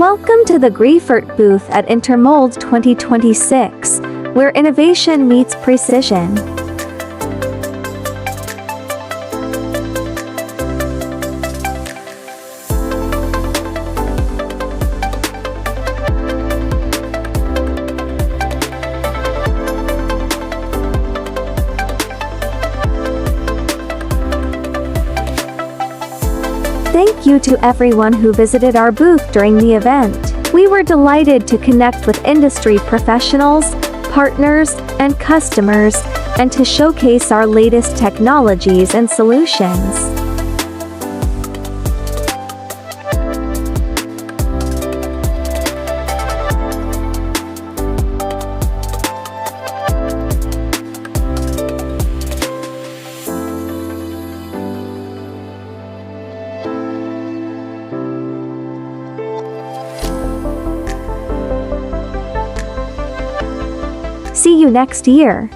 Welcome to the GFRT booth at InterMold 2026, where innovation meets precision. Thank you to everyone who visited our booth during the event. We were delighted to connect with industry professionals, partners, and customers, and to showcase our latest technologies and solutions. See you next year.